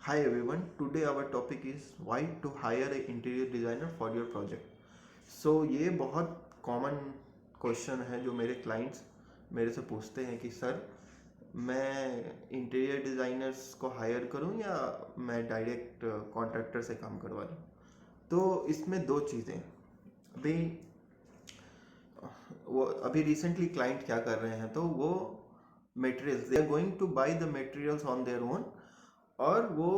Hi everyone, today our topic is why to hire a interior designer for your project. ये बहुत common question है जो मेरे clients मेरे से पूछते हैं कि सर मैं इंटीरियर डिज़ाइनर्स को हायर करूं या मैं डायरेक्ट कॉन्ट्रैक्टर से काम करवा लूं। तो इसमें दो चीज़ें अभी वो अभी रिसेंटली क्लाइंट क्या कर रहे हैं, तो वो materials they are going to buy the materials on their own और वो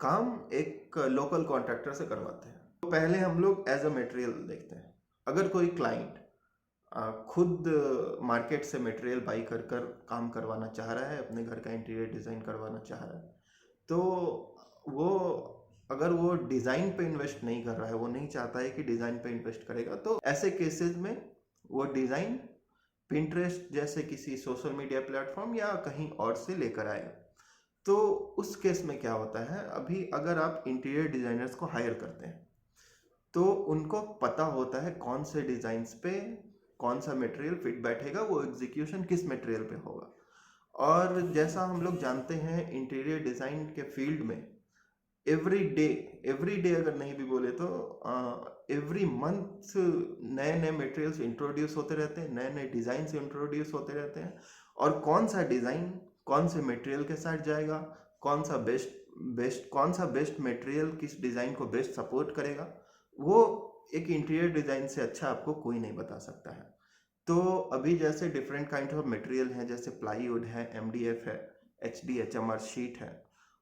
काम एक लोकल कॉन्ट्रैक्टर से करवाते हैं। तो पहले हम लोग एज अ मटेरियल देखते हैं। अगर कोई क्लाइंट खुद मार्केट से मटेरियल बाई कर कर काम करवाना चाह रहा है, अपने घर का इंटीरियर डिज़ाइन करवाना चाह रहा है, तो वो अगर वो डिज़ाइन पे इन्वेस्ट नहीं कर रहा है, वो नहीं चाहता है कि डिज़ाइन पे इन्वेस्ट करेगा, तो ऐसे केसेस में वो डिज़ाइन पिंटरेस्ट जैसे किसी सोशल मीडिया प्लेटफॉर्म या कहीं और से लेकर आएगा। तो उस केस में क्या होता है, अभी अगर आप इंटीरियर डिज़ाइनर्स को हायर करते हैं तो उनको पता होता है कौन से डिज़ाइंस पे कौन सा मटेरियल फिट बैठेगा, वो एग्जीक्यूशन किस मटेरियल पे होगा। और जैसा हम लोग जानते हैं इंटीरियर डिज़ाइन के फील्ड में एवरी डे अगर नहीं भी बोले तो एवरी मंथ नए नए मटेरियल्स इंट्रोड्यूस होते रहते हैं, नए नए डिज़ाइन इंट्रोड्यूस होते रहते हैं। और कौन सा डिज़ाइन कौन से मटेरियल के साथ जाएगा, कौन सा बेस्ट मटेरियल किस डिज़ाइन को बेस्ट सपोर्ट करेगा, वो एक इंटीरियर डिज़ाइन से अच्छा आपको कोई नहीं बता सकता है। तो अभी जैसे डिफरेंट काइंड ऑफ मटेरियल हैं, जैसे प्लाईवुड है, एमडीएफ है, एचडीएचएमआर शीट है,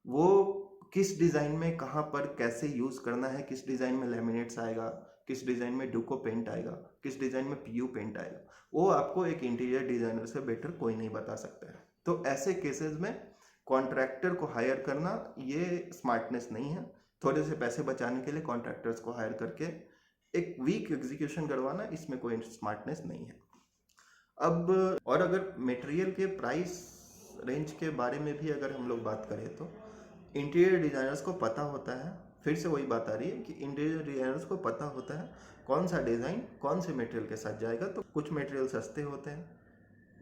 वो किस डिज़ाइन में कहाँ पर कैसे यूज़ करना है, किस डिज़ाइन में लेमिनेट्स आएगा, किस डिज़ाइन में डुको पेंट आएगा, किस डिज़ाइन में पीयू पेंट आएगा, वो आपको एक इंटीरियर डिज़ाइनर से बेटर कोई नहीं बता सकता है। तो ऐसे केसेस में कॉन्ट्रैक्टर को हायर करना ये स्मार्टनेस नहीं है। थोड़े से पैसे बचाने के लिए कॉन्ट्रैक्टर्स को हायर करके एक वीक एग्जीक्यूशन करवाना, इसमें कोई स्मार्टनेस नहीं है। अब और अगर मटेरियल के प्राइस रेंज के बारे में भी अगर हम लोग बात करें तो इंटीरियर डिज़ाइनर्स को पता होता है, फिर से वही बात आ रही है कि इंटीरियर डिज़ाइनर्स को पता होता है कौन सा डिज़ाइन कौन से मटेरियल के साथ जाएगा। तो कुछ मटेरियल सस्ते होते हैं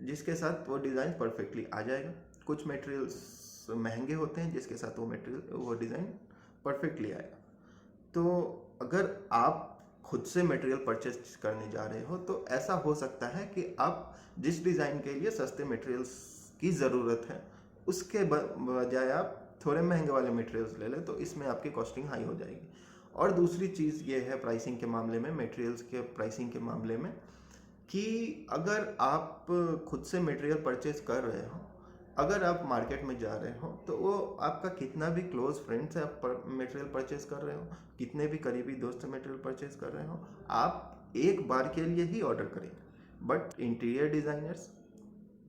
जिसके साथ वो डिज़ाइन परफेक्टली आ जाएगा, कुछ मटेरियल्स महंगे होते हैं जिसके साथ वो डिज़ाइन परफेक्टली आएगा। तो अगर आप खुद से मटेरियल परचेज करने जा रहे हो तो ऐसा हो सकता है कि आप जिस डिज़ाइन के लिए सस्ते मटेरियल्स की ज़रूरत है उसके बजाय आप थोड़े महंगे वाले मटेरियल्स ले लें, तो इसमें आपकी कॉस्टिंग हाई हो जाएगी। और दूसरी चीज़ ये है प्राइसिंग के मामले में, मटेरियल्स के प्राइसिंग के मामले में, कि अगर आप खुद से मटेरियल परचेज कर रहे हो, अगर आप मार्केट में जा रहे हो तो वो आपका कितना भी क्लोज फ्रेंड से आप मटेरियल परचेज कर रहे हो, कितने भी करीबी दोस्त से मटेरियल परचेज कर रहे हो, आप एक बार के लिए ही ऑर्डर करेंगे। बट इंटीरियर डिज़ाइनर्स,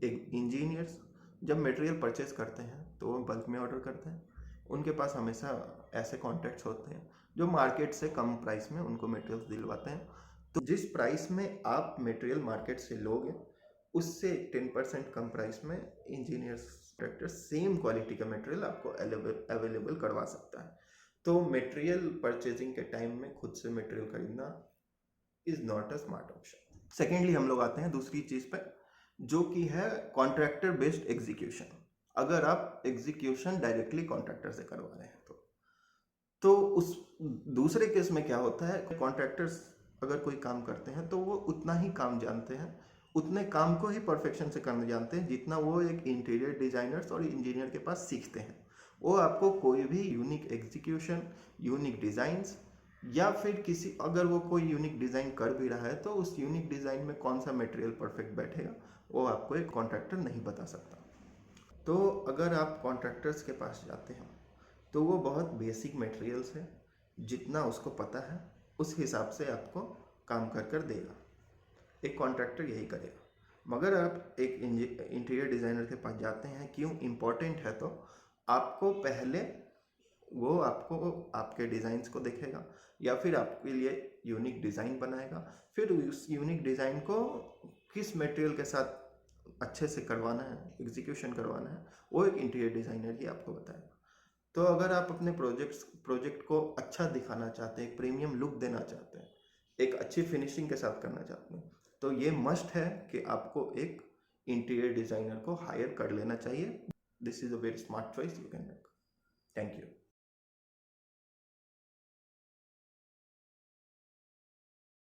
एक इंजीनियर्स जब मटेरियल परचेज करते हैं तो वो बल्क में ऑर्डर करते हैं। उनके पास हमेशा ऐसे कॉन्टैक्ट्स होते हैं जो मार्केट से कम प्राइस में उनको मटेरियल्स दिलवाते हैं। तो जिस प्राइस में आप मटेरियल मार्केट से लोगे उससे 10% कम प्राइस में इंजीनियर्स कॉन्ट्रैक्टर सेम क्वालिटी का मटेरियल आपको अवेलेबल करवा सकता है। तो मटेरियल परचेजिंग के टाइम में खुद से मटेरियल खरीदना is not a smart option. Secondly हम लोग आते हैं दूसरी चीज पे, जो कि है कॉन्ट्रैक्टर बेस्ड एग्जीक्यूशन। अगर आप एग्जीक्यूशन डायरेक्टली कॉन्ट्रैक्टर से करवा रहे हैं तो उस दूसरे केस में क्या होता है, कॉन्ट्रैक्टर्स अगर कोई काम करते हैं तो वो उतना ही काम जानते हैं, उतने काम को ही परफेक्शन से करने जानते हैं जितना वो एक इंटीरियर डिजाइनर्स और इंजीनियर के पास सीखते हैं। वो आपको कोई भी यूनिक एग्जीक्यूशन, यूनिक डिज़ाइंस, या फिर किसी अगर वो कोई यूनिक डिज़ाइन कर भी रहा है तो उस यूनिक डिज़ाइन में कौन सा मटेरियल परफेक्ट बैठेगा वो आपको एक कॉन्ट्रैक्टर नहीं बता सकता। तो अगर आप कॉन्ट्रैक्टर्स के पास जाते हैं तो वो बहुत बेसिक मटेरियल्स है, जितना उसको पता है उस हिसाब से आपको काम कर कर देगा। एक कॉन्ट्रैक्टर यही करेगा। मगर आप एक इंटीरियर डिज़ाइनर के पास जाते हैं, क्यों इम्पोर्टेंट है, तो आपको पहले वो आपको आपके डिज़ाइंस को देखेगा या फिर आपके लिए यूनिक डिज़ाइन बनाएगा, फिर उस यूनिक डिज़ाइन को किस मटेरियल के साथ अच्छे से करवाना है, एग्जीक्यूशन करवाना है, वो एक इंटीरियर डिज़ाइनर ही आपको बताएगा। तो अगर आप अपने प्रोजेक्ट को अच्छा दिखाना चाहते हैं, एक प्रीमियम लुक देना चाहते हैं, एक अच्छी फिनिशिंग के साथ करना चाहते हैं, तो ये मस्ट है कि आपको एक इंटीरियर डिज़ाइनर को हायर कर लेना चाहिए। This is a very smart choice you can make. Thank you.